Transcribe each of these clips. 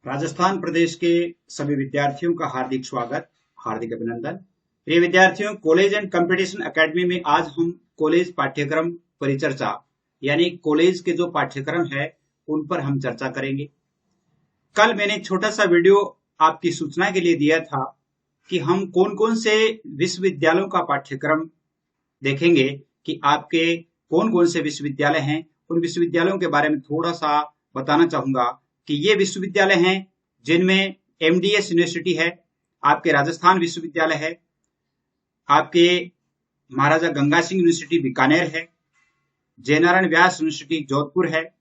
राजस्थान प्रदेश के सभी विद्यार्थियों का हार्दिक स्वागत, हार्दिक अभिनंदन। प्रिय विद्यार्थियों, कॉलेज एंड कंपटीशन एकेडमी में आज हम कॉलेज पाठ्यक्रम परिचर्चा यानी कॉलेज के जो पाठ्यक्रम है उन पर हम चर्चा करेंगे। कल मैंने एक छोटा सा वीडियो आपकी सूचना के लिए दिया था कि हम कौन कौन से विश्वविद्यालयों का पाठ्यक्रम देखेंगे, कि आपके कौन कौन से विश्वविद्यालय हैं। उन विश्वविद्यालयों के बारे में थोड़ा सा बताना चाहूंगा कि ये विश्वविद्यालय हैं जिनमें एमडीएस यूनिवर्सिटी है, आपके राजस्थान विश्वविद्यालय है, आपके महाराजा गंगा सिंह यूनिवर्सिटी बीकानेर है, जयनारायण व्यास यूनिवर्सिटी जोधपुर है,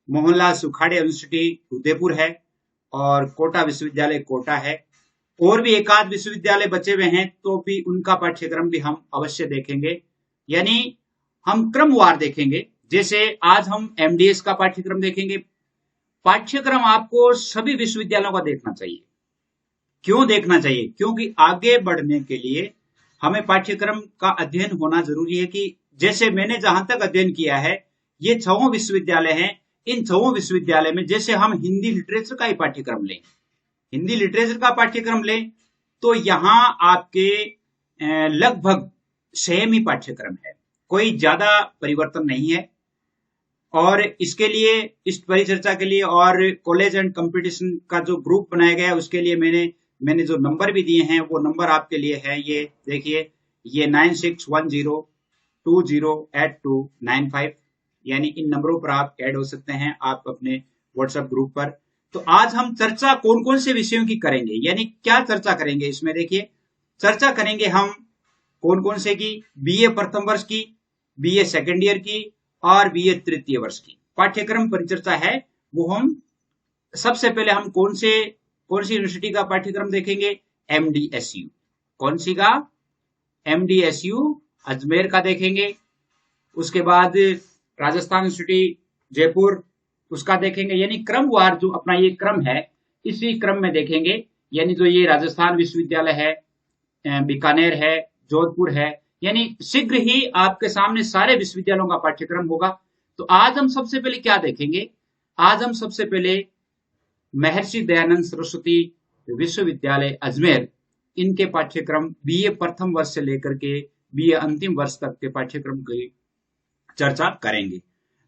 मोहनलाल सुखाड़े यूनिवर्सिटी उदयपुर है और कोटा विश्वविद्यालय कोटा है। और भी एक आध विश्वविद्यालय बचे हुए हैं तो भी उनका पाठ्यक्रम भी हम अवश्य देखेंगे, यानी हम क्रमवार देखेंगे। जैसे आज हम एमडीएस का पाठ्यक्रम देखेंगे। पाठ्यक्रम आपको सभी विश्वविद्यालयों का देखना चाहिए। क्यों देखना चाहिए? क्योंकि आगे बढ़ने के लिए हमें पाठ्यक्रम का अध्ययन होना जरूरी है। कि जैसे मैंने जहां तक अध्ययन किया है, ये 6 विश्वविद्यालय हैं। इन 6 विश्वविद्यालय में जैसे हम हिंदी लिटरेचर का ही पाठ्यक्रम लें, हिंदी लिटरेचर का पाठ्यक्रम लें तो यहाँ आपके लगभग सेम ही पाठ्यक्रम है, कोई ज्यादा परिवर्तन नहीं है। और इसके लिए, इस परिचर्चा के लिए और कॉलेज एंड कंपटीशन का जो ग्रुप बनाया गया है उसके लिए मैंने जो नंबर भी दिए हैं वो नंबर आपके लिए है। ये देखिए, ये 9610208295, यानी इन नंबरों पर आप ऐड हो सकते हैं आप अपने व्हाट्सएप ग्रुप पर। तो आज हम चर्चा कौन कौन से विषयों की करेंगे, यानी क्या चर्चा करेंगे इसमें। देखिए, चर्चा करेंगे हम कौन कौन से की, बीए प्रथम वर्ष की, बीए सेकेंड ईयर की और बीए तृतीय वर्ष की पाठ्यक्रम परिचर्चा है। वो हम सबसे पहले हम कौन सी यूनिवर्सिटी का पाठ्यक्रम देखेंगे? एमडीएसयू। कौन सी का? एमडीएसयू अजमेर का देखेंगे। उसके बाद राजस्थान यूनिवर्सिटी जयपुर, उसका देखेंगे। यानी क्रमवार जो अपना ये क्रम है, इसी क्रम में देखेंगे। यानी जो ये राजस्थान विश्वविद्यालय है, बीकानेर है, जोधपुर है, यानी शीघ्र ही आपके सामने सारे विश्वविद्यालयों का पाठ्यक्रम होगा। तो आज हम सबसे पहले क्या देखेंगे? आज हम सबसे पहले महर्षि दयानंद सरस्वती विश्वविद्यालय अजमेर, इनके पाठ्यक्रम बीए प्रथम वर्ष से लेकर के बीए अंतिम वर्ष तक के पाठ्यक्रम की चर्चा करेंगे।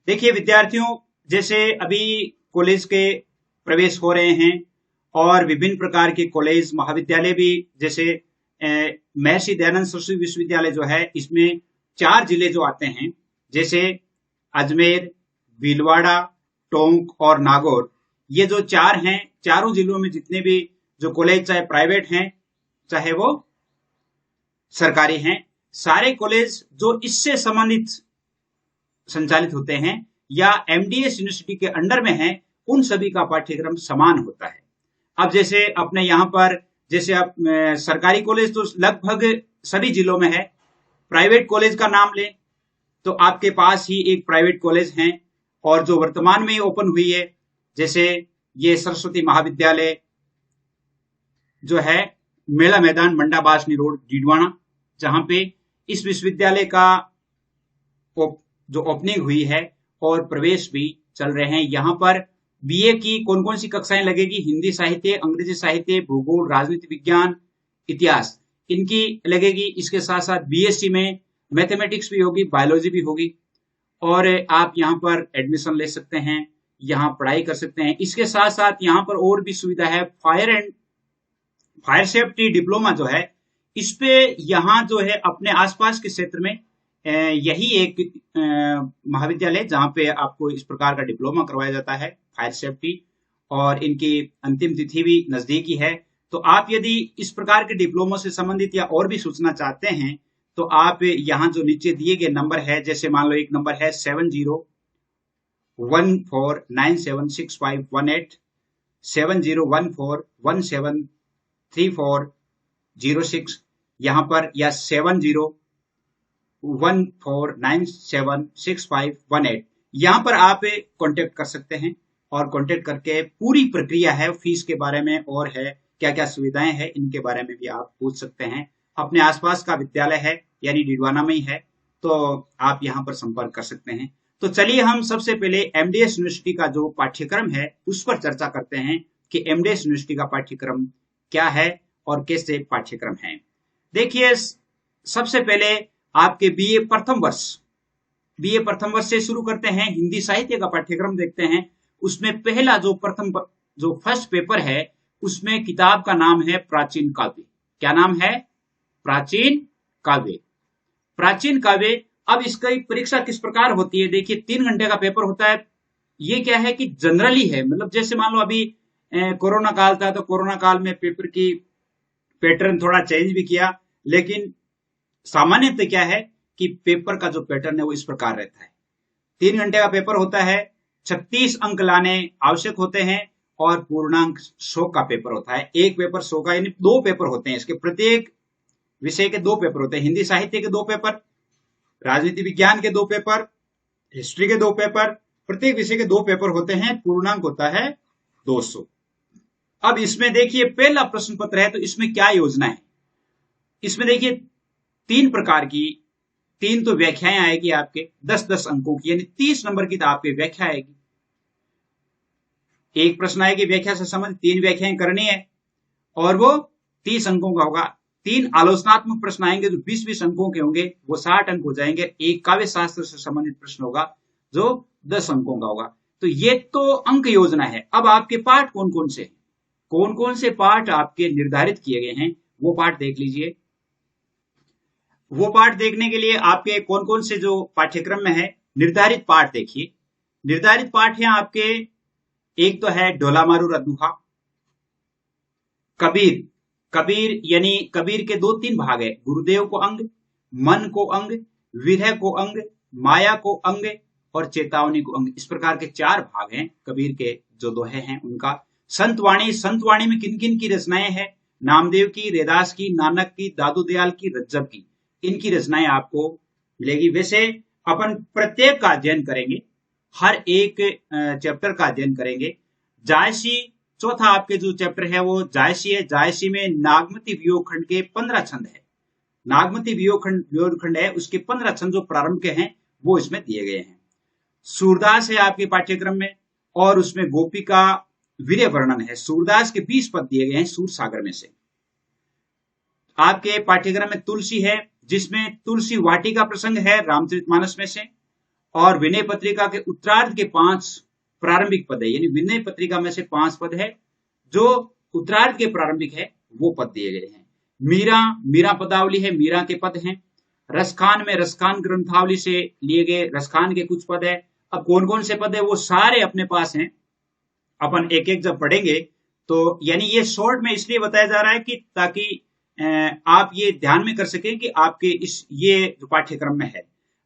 देखिए विद्यार्थियों, जैसे अभी कॉलेज के प्रवेश हो रहे हैं और विभिन्न प्रकार के कॉलेज महाविद्यालय भी, जैसे महर्षि दयानंद सरस्वती विश्वविद्यालय जो है, इसमें 4 जिले जो आते हैं, जैसे अजमेर, भीलवाड़ा, टोंक और नागौर। ये जो 4 हैं, चारों जिलों में जितने भी जो कॉलेज, चाहे प्राइवेट हैं चाहे वो सरकारी हैं, सारे कॉलेज जो इससे संबंधित संचालित होते हैं या एमडीएस यूनिवर्सिटी के अंडर में है, उन सभी का पाठ्यक्रम समान होता है। अब जैसे अपने यहाँ पर, जैसे आप सरकारी कॉलेज तो लगभग सभी जिलों में है। प्राइवेट कॉलेज का नाम लें तो आपके पास ही एक प्राइवेट कॉलेज है और जो वर्तमान में ओपन हुई है, जैसे ये सरस्वती महाविद्यालय जो है, मेला मैदान मंडा बासनी रोड डीडवाना, जहां पे इस विश्वविद्यालय का जो ओपनिंग हुई है और प्रवेश भी चल रहे हैं। यहाँ पर बीए की कौन कौन सी कक्षाएं लगेगी? हिंदी साहित्य, अंग्रेजी साहित्य, भूगोल, राजनीति विज्ञान, इतिहास, इनकी लगेगी। इसके साथ साथ बीएससी में मैथमेटिक्स भी होगी, बायोलॉजी भी होगी और आप यहाँ पर एडमिशन ले सकते हैं, यहाँ पढ़ाई कर सकते हैं। इसके साथ साथ यहाँ पर और भी सुविधा है, फायर सेफ्टी डिप्लोमा जो है, इस पे यहाँ जो है अपने आसपास के क्षेत्र में यही एक महाविद्यालय जहां पे आपको इस प्रकार का डिप्लोमा करवाया जाता है फायर सेफ्टी, और इनकी अंतिम तिथि भी नजदीकी है। तो आप यदि इस प्रकार के डिप्लोमा से संबंधित या और भी सूचना चाहते हैं तो आप यहाँ जो नीचे दिए गए नंबर है, जैसे मान लो एक नंबर है 7014976518, 7014173406 यहाँ पर, या 7014976518, यहाँ पर आप कांटेक्ट कर सकते हैं। और कांटेक्ट करके पूरी प्रक्रिया है, फीस के बारे में और है क्या क्या सुविधाएं हैं, इनके बारे में भी आप पूछ सकते हैं। अपने आसपास का विद्यालय है, यानी डीडवाना में ही है, तो आप यहाँ पर संपर्क कर सकते हैं। तो चलिए हम सबसे पहले एमडीएस यूनिवर्सिटी का जो पाठ्यक्रम है उस पर चर्चा करते हैं। कि एमडीएस यूनिवर्सिटी का पाठ्यक्रम क्या है और कैसे पाठ्यक्रम है। देखिए, सबसे पहले आपके बीए प्रथम वर्ष से शुरू करते हैं। हिंदी साहित्य का पाठ्यक्रम देखते हैं। उसमें पहला जो फर्स्ट पेपर है, उसमें किताब का नाम है प्राचीन काव्य। क्या नाम है? प्राचीन काव्य। प्राचीन काव्य। अब इसकी परीक्षा किस प्रकार होती है? देखिए, 3 घंटे का पेपर होता है। ये क्या है कि जनरली है, मतलब जैसे मान लो अभी कोरोना काल था, तो कोरोना काल में पेपर की पैटर्न थोड़ा चेंज भी किया, लेकिन सामान्यतः क्या है कि पेपर का जो पैटर्न है वो इस प्रकार रहता है। 3 घंटे का पेपर होता है, 36 अंक लाने आवश्यक होते हैं और पूर्णांक 100 का पेपर होता है। एक पेपर 100 का, यानी 2 पेपर होते हैं इसके। प्रत्येक विषय के 2 पेपर होते हैं। हिंदी साहित्य के 2 पेपर, राजनीति विज्ञान के 2 पेपर, हिस्ट्री के 2 पेपर, प्रत्येक विषय के 2 पेपर होते हैं। पूर्णांक होता है 200। अब इसमें देखिए, पहला प्रश्न पत्र है, तो इसमें क्या योजना है? इसमें देखिए 3 प्रकार की, 3 तो व्याख्याएं आएगी आपके 10-10 अंकों की, यानी 30 नंबर की तो आपकी व्याख्या आएगी। एक प्रश्न आएगी व्याख्या से संबंधित, 3 व्याख्याएं करनी है और वो 30 अंकों का होगा। 3 आलोचनात्मक प्रश्न आएंगे जो 20-20 अंकों के होंगे, वो 60 अंक हो जाएंगे। एक काव्य शास्त्र से संबंधित प्रश्न होगा जो 10 अंकों का होगा। तो ये तो अंक योजना है। अब आपके पाठ कौन कौन से पाठ आपके निर्धारित किए गए हैं, वो पाठ देख लीजिए। वो पाठ देखने के लिए आपके कौन कौन से जो पाठ्यक्रम में है निर्धारित पाठ देखिए। निर्धारित पाठ है आपके, एक तो है ढोला मारू रद्दुहा, कबीर यानी कबीर के 2-3 भाग है। गुरुदेव को अंग, मन को अंग, विरह को अंग, माया को अंग और चेतावनी को अंग। इस प्रकार के 4 भाग हैं कबीर के जो दोहे हैं उनका। संतवाणी में किन किन की रचनाएं हैं? नामदेव की, रैदास की, नानक की, दादू दयाल की, रज्जब की। इनकी रचनाएं आपको मिलेगी। वैसे अपन प्रत्येक का अध्ययन करेंगे, हर एक चैप्टर का अध्ययन करेंगे। जायसी, चौथा आपके जो चैप्टर है वो जायसी है। जायसी में नागमती वियोग खंड के 15 छंद है। नागमती वियोग खंड है, उसके 15 छंद जो प्रारंभ के हैं वो इसमें दिए गए हैं। सूरदास है आपके पाठ्यक्रम में, और उसमें गोपी का वीर्य वर्णन है। सूरदास के 20 पद दिए गए हैं सूर सागर में से। आपके पाठ्यक्रम में तुलसी है, जिसमें तुलसी वाटिका प्रसंग है रामचरितमानस में से, और विनय पत्रिका के उत्तरार्ध के 5 प्रारंभिक पद है। यानी विनय पत्रिका में से 5 पद है जो उत्तरार्ध के प्रारंभिक है, वो पद दिए गए हैं। मीरा पदावली है, मीरा के पद हैं। रसखान में रसखान ग्रंथावली से लिए गए रसखान के कुछ पद है। अब कौन कौन से पद है वो सारे अपने पास हैं। अपन एक एक जब पढ़ेंगे तो, यानी ये शॉर्ट में इसलिए बताया जा रहा है कि ताकि आप ये ध्यान में कर सकें कि आपके ये जो पाठ्यक्रम में है,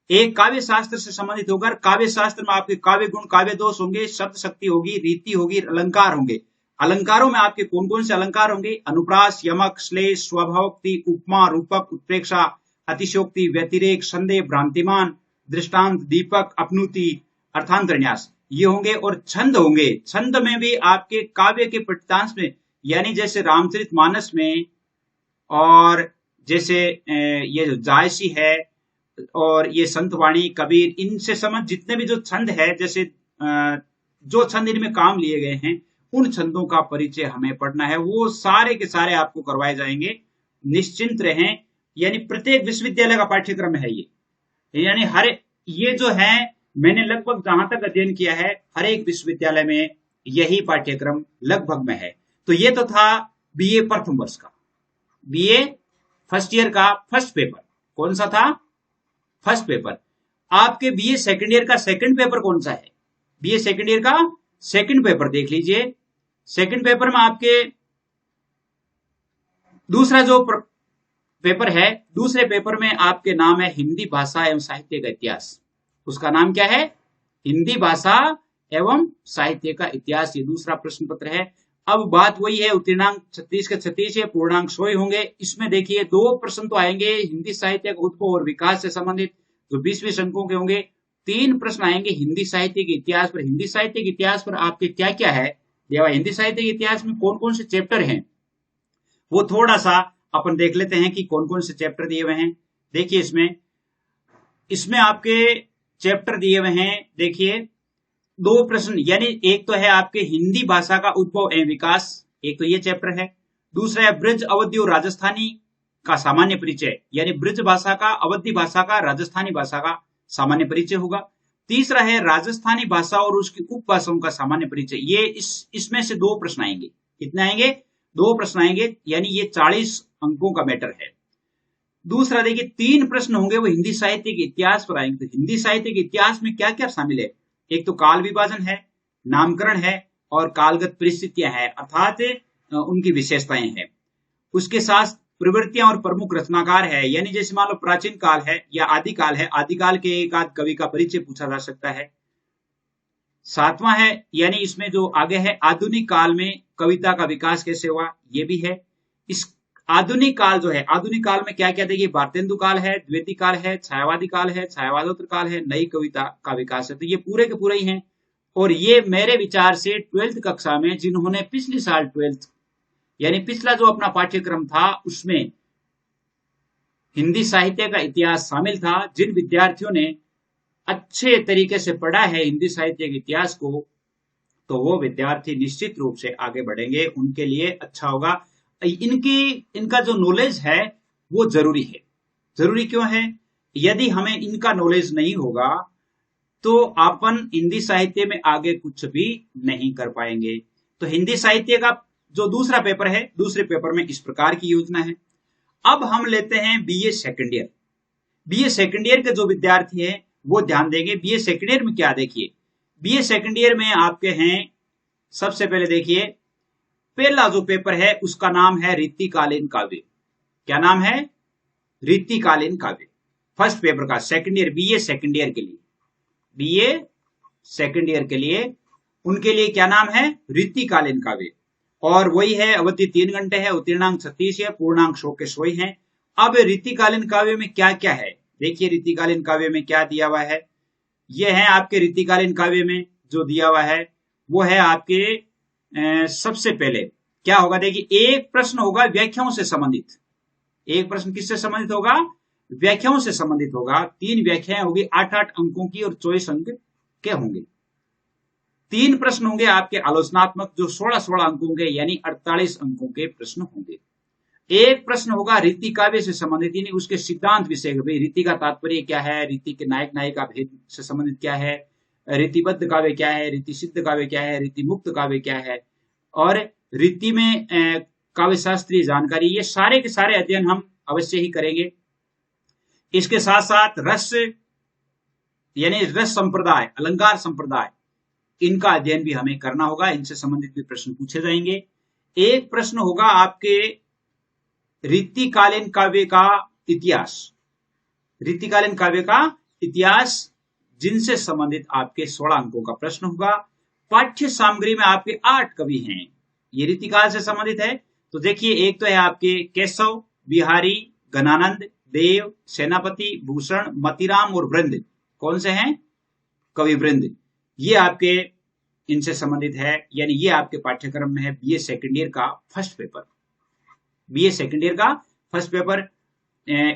एक काव्य शास्त्र से संबंधित होगा। काव्य शास्त्र में आपके काव्य गुण, काव्य दोष होंगे, शब्द शक्ति होगी, रीति होगी, अलंकार होंगे। अलंकारों में आपके कौन कौन से अलंकार होंगे? अनुप्रास, यमक, श्लेष, स्वभावोक्ति, उपमा, रूपक, उत्प्रेक्षा, अतिशयोक्ति, व्यतिरेक, संदेह, भ्रांतिमान, दृष्टांत, दीपक, अपनुति, अर्थांतरन्यास, ये होंगे। और छंद होंगे। छंद में भी आपके काव्य के पठितांश में, यानी जैसे रामचरितमानस में, और जैसे ये जो जायसी है और ये संतवाणी, कबीर, इनसे संबंधित जितने भी जो छंद है, जैसे जो छंद इनमें काम लिए गए हैं, उन छंदों का परिचय हमें पढ़ना है। वो सारे के सारे आपको करवाए जाएंगे, निश्चिंत रहें। यानी प्रत्येक विश्वविद्यालय का पाठ्यक्रम है ये, यानी ये जो है, मैंने लगभग जहां तक अध्ययन किया है, हर एक विश्वविद्यालय में यही पाठ्यक्रम लगभग में है। तो ये तो था बीए प्रथम वर्ष का, बीए फर्स्ट ईयर का फर्स्ट पेपर। कौन सा था? First paper. आपके बीए सेकंड ईयर का सेकंड पेपर कौन सा है? बीए सेकंड ईयर का सेकंड पेपर देख लीजिए। सेकंड पेपर में आपके दूसरा जो पेपर है, दूसरे पेपर में आपके नाम है हिंदी भाषा एवं साहित्य का इतिहास। उसका नाम क्या है? हिंदी भाषा एवं साहित्य का इतिहास। ये दूसरा प्रश्न पत्र है। अब बात वही है, उत्तीर्णांक 36 के 36 है, पूर्णांक 100 होंगे। इसमें देखिए 2 प्रश्न तो आएंगे हिंदी साहित्य का उद्भव और विकास से संबंधित, जो 20-20 अंकों के होंगे। 3 प्रश्न आएंगे हिंदी साहित्य के इतिहास पर। हिंदी साहित्य के इतिहास पर आपके क्या क्या है देवा, हिंदी साहित्य के इतिहास में कौन कौन से चैप्टर हैं, वो थोड़ा सा अपन देख लेते हैं कि कौन कौन से चैप्टर दिए हुए हैं। देखिए इसमें आपके चैप्टर दिए हुए हैं। देखिए दो प्रश्न, यानी एक तो है आपके हिंदी भाषा का उद्भव एवं विकास, एक तो ये चैप्टर है। दूसरा है ब्रज अवधी और राजस्थानी का सामान्य परिचय, यानी ब्रज भाषा का, अवधी भाषा का, राजस्थानी भाषा का सामान्य परिचय होगा। तीसरा है राजस्थानी भाषा और उसकी उपभाषाओं का सामान्य परिचय। ये इसमें से दो प्रश्न आएंगे। कितने आएंगे? दो प्रश्न आएंगे, यानी ये 40 अंकों का मैटर है। दूसरा देखिए 3 प्रश्न होंगे वो हिंदी साहित्य के इतिहास पर आएंगे। तो हिंदी साहित्य के इतिहास में क्या क्या शामिल है? एक तो काल विभाजन है, नामकरण है और कालगत परिस्थितियां हैं, अर्थात उनकी विशेषताएं हैं। उसके साथ प्रवृत्तियां और प्रमुख रचनाकार है, यानी जैसे मान लो प्राचीन काल है या आदिकाल है, आदिकाल के एक आध कवि का परिचय पूछा जा सकता है। सातवां है, यानी इसमें जो आगे है आधुनिक काल में कविता का विकास कैसे हुआ, ये भी है। इस आधुनिक काल जो है, आधुनिक काल में क्या क्या देखिए, भारतेंदु काल है, द्वितीय काल है, छायावादी काल है, छायावादोत्तर काल है, नई कविता का विकास है। तो ये पूरे के पूरे ही हैं। और ये मेरे विचार से 12th कक्षा में जिन्होंने पिछले साल 12th यानी पिछला जो अपना पाठ्यक्रम था उसमें हिंदी साहित्य का इतिहास शामिल था, जिन विद्यार्थियों ने अच्छे तरीके से पढ़ा है हिंदी साहित्य के इतिहास को, तो वो विद्यार्थी निश्चित रूप से आगे बढ़ेंगे, उनके लिए अच्छा होगा। इनका जो नॉलेज है वो जरूरी है। जरूरी क्यों है? यदि हमें इनका नॉलेज नहीं होगा तो अपन हिंदी साहित्य में आगे कुछ भी नहीं कर पाएंगे। तो हिंदी साहित्य का जो दूसरा पेपर है, दूसरे पेपर में इस प्रकार की योजना है। अब हम लेते हैं BA second year. BA second year के जो विद्यार्थी हैं वो ध्यान देंगे। बीए सेकंड ईयर में क्या देखिए, बीए सेकंड ईयर में आपके हैं, सबसे पहले देखिए पहला जो पेपर है उसका नाम है रीतिकालीन काव्य। क्या नाम है? रीतिकालीन काव्य। फर्स्ट पेपर का second year, BA second year के लिए, बीए सेकंड ईयर के लिए उनके लिए क्या नाम है? रीतिकालीन काव्य। और वही है, अवधि 3 घंटे है, उत्तीर्णांक 36 है, पूर्णांक 100 के 100 है। अब रीतिकालीन काव्य में क्या क्या है देखिए, रीतिकालीन काव्य में क्या दिया हुआ है, यह है आपके रीतिकालीन काव्य में जो दिया हुआ है वो है आपके सबसे पहले क्या होगा देखिए, एक प्रश्न होगा व्याख्याओं से संबंधित। एक प्रश्न किससे संबंधित होगा? व्याख्याओं से संबंधित होगा। 3 व्याख्याएं होगी 8-8 अंकों की और 24 अंक के होंगे। 3 प्रश्न होंगे आपके आलोचनात्मक जो 16-16 अंकों के यानी 48 अंकों के प्रश्न होंगे। एक प्रश्न होगा रीति काव्य से संबंधित, यानी उसके सिद्धांत विषय, भाई रीति का तात्पर्य क्या है, रीति के नायक नायिका भेद से संबंधित क्या है, रीतिबद्ध काव्य क्या है, रीति सिद्ध काव्य क्या है, रीति मुक्त काव्य क्या है, और रीति में काव्य शास्त्रीय जानकारी, ये सारे के सारे अध्ययन हम अवश्य ही करेंगे। इसके साथ साथ रस यानी रस संप्रदाय, अलंकार संप्रदाय, इनका अध्ययन भी हमें करना होगा। इनसे संबंधित भी प्रश्न पूछे जाएंगे। एक प्रश्न होगा आपके रीतिकालीन काव्य का इतिहास, रीतिकालीन काव्य का इतिहास, जिनसे संबंधित आपके 16 अंकों का प्रश्न होगा। पाठ्य सामग्री में आपके 8 कवि हैं, ये रीतिकाल से संबंधित है। तो देखिए एक तो है आपके केशव, बिहारी, घनानंद, देव, सेनापति, भूषण, मतीराम और वृंद। कौन से हैं? कवि वृंद। ये आपके इनसे संबंधित है, यानी ये आपके पाठ्यक्रम में है बीए सेकंड ईयर का first paper. BA second year का फर्स्ट पेपर,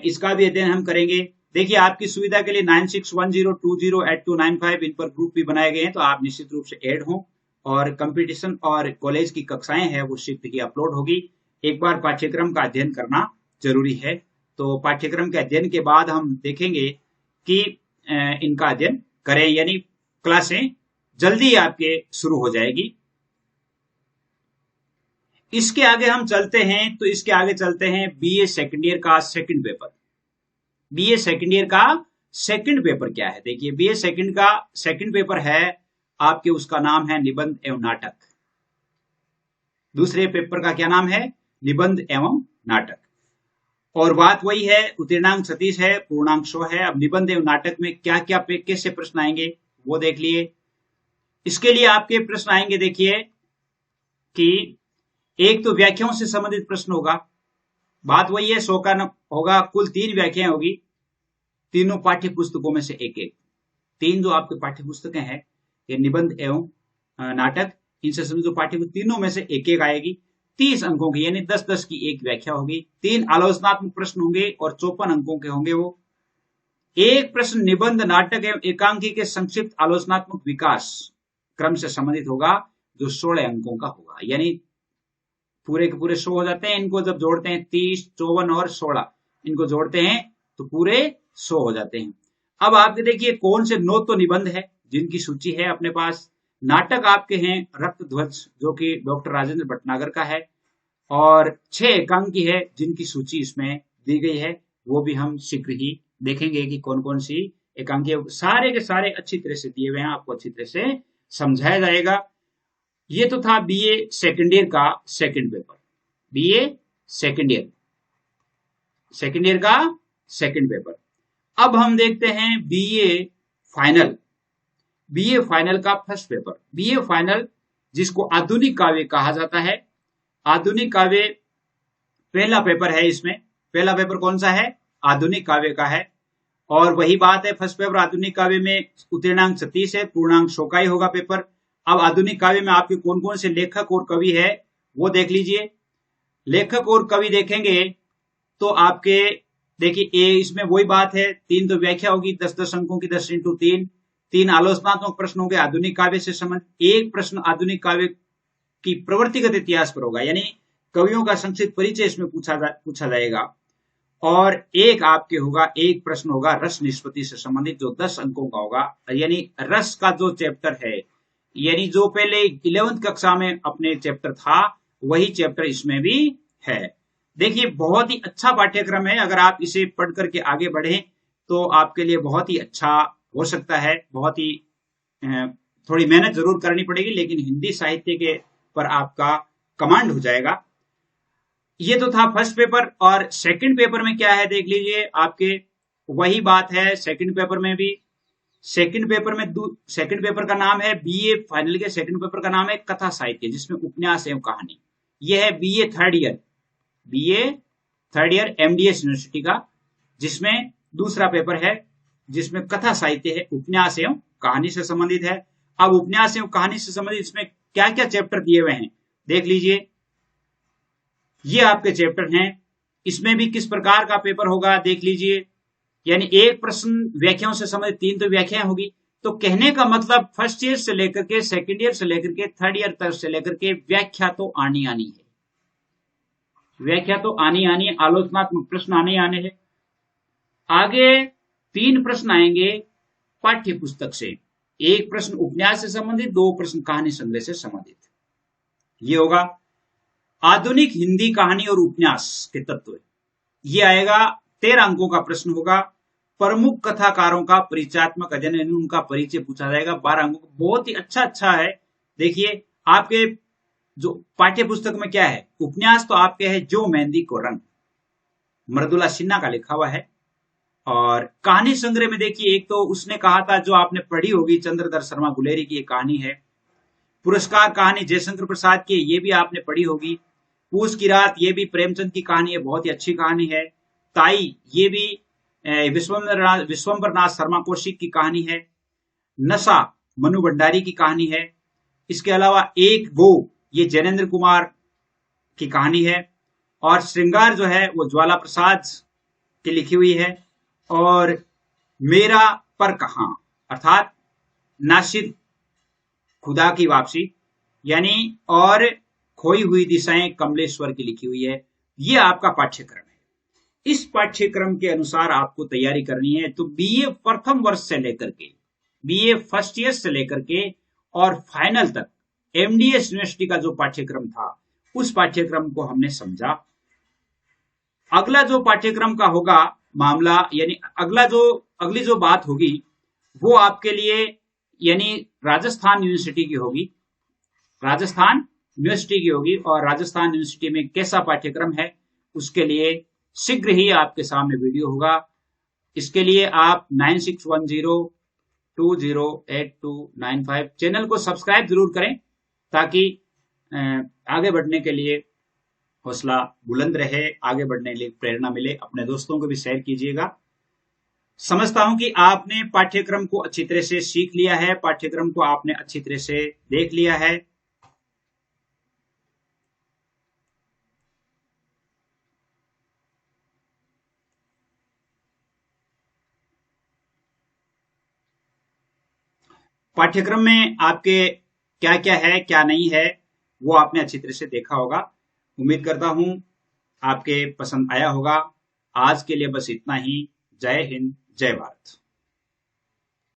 इसका भी अध्ययन हम करेंगे। देखिए आपकी सुविधा के लिए 9610208295 इन पर ग्रुप भी बनाए गए हैं, तो आप निश्चित रूप से ऐड हों। और कंपटीशन और कॉलेज की कक्षाएं हैं वो शीघ्र ही अपलोड होगी। एक बार पाठ्यक्रम का अध्ययन करना जरूरी है। तो पाठ्यक्रम के अध्ययन के बाद हम देखेंगे कि इनका अध्ययन करें, यानी क्लासें जल्दी आपके शुरू हो जाएगी। इसके आगे हम चलते हैं, तो इसके आगे चलते हैं बीए सेकंड ईयर का second paper. BA second year का सेकंड पेपर क्या है देखिए, बीए सेकंड का सेकंड पेपर है आपके, उसका नाम है निबंध एवं नाटक। दूसरे पेपर का क्या नाम है? निबंध एवं नाटक। और बात वही है, उत्तीर्णांक 36 है, पूर्णांक 100 है। अब निबंध एवं नाटक में क्या क्या कैसे प्रश्न आएंगे वो देख लिए। इसके लिए आपके प्रश्न आएंगे देखिए कि एक तो व्याख्याओं से संबंधित प्रश्न होगा। बात वही है, 100 का होगा, कुल 3 व्याख्याएं होगी, तीनों पाठ्य पुस्तकों में से एक एक। 3 जो आपके पाठ्य पुस्तकें हैं, ये निबंध एवं नाटक, इनसे संबंधित जो पाठ्य तीनों में से एक एक आएगी। 30 अंकों की यानी 10-10 की एक व्याख्या होगी। 3 आलोचनात्मक प्रश्न होंगे और 54 अंकों के होंगे वो। एक प्रश्न निबंध नाटक एवं एकांकी के संक्षिप्त आलोचनात्मक विकास, क्रम से संबंधित होगा जो 16 अंकों का होगा, यानी पूरे के पूरे 100 हो जाते हैं। इनको जब जोड़ते हैं 30, 54 और 16 इनको जोड़ते हैं तो पूरे 100 हो जाते हैं। अब आपके देखिए कौन से 9 तो निबंध है जिनकी सूची है अपने पास। नाटक आपके हैं रक्त ध्वज जो कि डॉक्टर राजेंद्र भटनागर का है, और 6 एकांकी है जिनकी सूची इसमें दी गई है, वो भी हम शीघ्र ही देखेंगे कि कौन कौन सी एकांकी है। सारे के सारे अच्छी तरह से दिए हुए हैं, आपको अच्छी तरह से समझाया जाएगा। ये तो था बीए सेकेंड ईयर का second paper, BA second year का सेकंड पेपर। अब हम देखते हैं बीए फाइनल का फर्स्ट पेपर। बीए फाइनल जिसको आधुनिक काव्य कहा जाता है, आधुनिक काव्य पहला पेपर है। इसमें पहला पेपर कौन सा है? आधुनिक काव्य का है। और वही बात है, फर्स्ट पेपर आधुनिक काव्य में उत्तीर्णांक 36 है, पूर्णांक 100 का ही होगा पेपर। अब आधुनिक काव्य में आपके कौन कौन से लेखक और कवि है वो देख लीजिए। लेखक और कवि देखेंगे तो आपके देखिए इसमें वही बात है, 3 तो व्याख्या होगी 10-10 अंकों की, 10 × 3 आलोचनात्मक प्रश्न होंगे आधुनिक काव्य से संबंध। एक प्रश्न आधुनिक काव्य की प्रवृत्तिगत इतिहास पर होगा, यानी कवियों का संक्षिप्त परिचय इसमें पूछा जाएगा। और एक प्रश्न होगा रस निष्पत्ति से संबंधित जो 10 अंकों का होगा, यानी रस का जो चैप्टर है, यानी जो पहले 11वीं कक्षा में अपने चैप्टर था वही चैप्टर इसमें भी है। देखिए बहुत ही अच्छा पाठ्यक्रम है, अगर आप इसे पढ़ करके आगे बढ़ें तो आपके लिए बहुत ही अच्छा हो सकता है। बहुत ही थोड़ी मेहनत जरूर करनी पड़ेगी, लेकिन हिंदी साहित्य के पर आपका कमांड हो जाएगा। ये तो था फर्स्ट पेपर। और सेकंड पेपर में क्या है देख लीजिए, आपके वही बात है सेकंड पेपर में भी। सेकंड पेपर का नाम है बीए फाइनल के सेकंड पेपर का नाम है कथा साहित्य, जिसमें उपन्यास एवं कहानी। यह है BA third year MDS university का, जिसमें दूसरा पेपर है जिसमें कथा साहित्य है, उपन्यास एवं कहानी से संबंधित है। अब उपन्यास एवं कहानी से संबंधित इसमें क्या क्या चैप्टर दिए हुए हैं देख लीजिए। ये आपके चैप्टर हैं। इसमें भी किस प्रकार का पेपर होगा देख लीजिए, यानी एक प्रश्न व्याख्याओं से संबंधित 3 तो व्याख्याएं होगी। तो कहने का मतलब फर्स्ट ईयर से लेकर के सेकंड ईयर से लेकर के थर्ड ईयर तक से लेकर के व्याख्या तो आनी है, व्याख्या तो आनी है, आलोचनात्मक प्रश्न आने हैं। आगे 3 प्रश्न आएंगे पाठ्य पुस्तक से, एक प्रश्न उपन्यास से संबंधित, 2 प्रश्न कहानी संग्रह से संबंधित। ये होगा आधुनिक हिंदी कहानी और उपन्यास के तत्व। ये आएगा 13 अंकों का प्रश्न होगा। प्रमुख कथाकारों का परिचयात्मक अध्ययन, उनका परिचय पूछा जाएगा 12 अंकों का। बहुत ही अच्छा है। देखिए आपके जो पाठ्य पुस्तक में क्या है, उपन्यास तो आपके है जो मेहंदी को रंग, मृदुला सिन्हा का लिखा हुआ है। और कहानी संग्रह में देखिए एक तो उसने कहा था जो आपने पढ़ी होगी, चंद्रधर शर्मा गुलेरी की एक कहानी है। पुरस्कार कहानी जयशंकर प्रसाद की, ये भी आपने पढ़ी होगी। पूस की रात, ये भी प्रेमचंद की कहानी है, बहुत ही अच्छी कहानी है। ताई, ये भी विश्वंबर नाथ शर्मा कौशिक की कहानी है। नशा, मनु भंडारी की कहानी है। इसके अलावा एक गो, ये जैनेन्द्र कुमार की कहानी है। और श्रृंगार जो है वो ज्वाला प्रसाद की लिखी हुई है। और मेरा पर कहां, अर्थात नासिर खुदा की वापसी, यानी और खोई हुई दिशाएं कमलेश्वर की लिखी हुई है। ये आपका पाठ्यक्रम है। इस पाठ्यक्रम के अनुसार आपको तैयारी करनी है। तो बीए प्रथम वर्ष से लेकर के, बीए फर्स्ट ईयर से लेकर के और फाइनल तक एमडीएस यूनिवर्सिटी का जो पाठ्यक्रम था उस पाठ्यक्रम को हमने समझा। अगला जो पाठ्यक्रम का होगा मामला, यानी अगली जो बात होगी वो आपके लिए यानी राजस्थान यूनिवर्सिटी की होगी। राजस्थान यूनिवर्सिटी में कैसा पाठ्यक्रम है उसके लिए शीघ्र ही आपके सामने वीडियो होगा। इसके लिए आप 9610208295 चैनल को सब्सक्राइब जरूर करें ताकि आगे बढ़ने के लिए हौसला बुलंद रहे, आगे बढ़ने के लिए प्रेरणा मिले। अपने दोस्तों को भी शेयर कीजिएगा। समझता हूं कि आपने पाठ्यक्रम को अच्छी तरह से सीख लिया है, पाठ्यक्रम को आपने अच्छी तरह से देख लिया है। पाठ्यक्रम में आपके क्या क्या है क्या नहीं है वो आपने अच्छी तरह से देखा होगा। उम्मीद करता हूं आपके पसंद आया होगा। आज के लिए बस इतना ही। जय हिंद, जय भारत।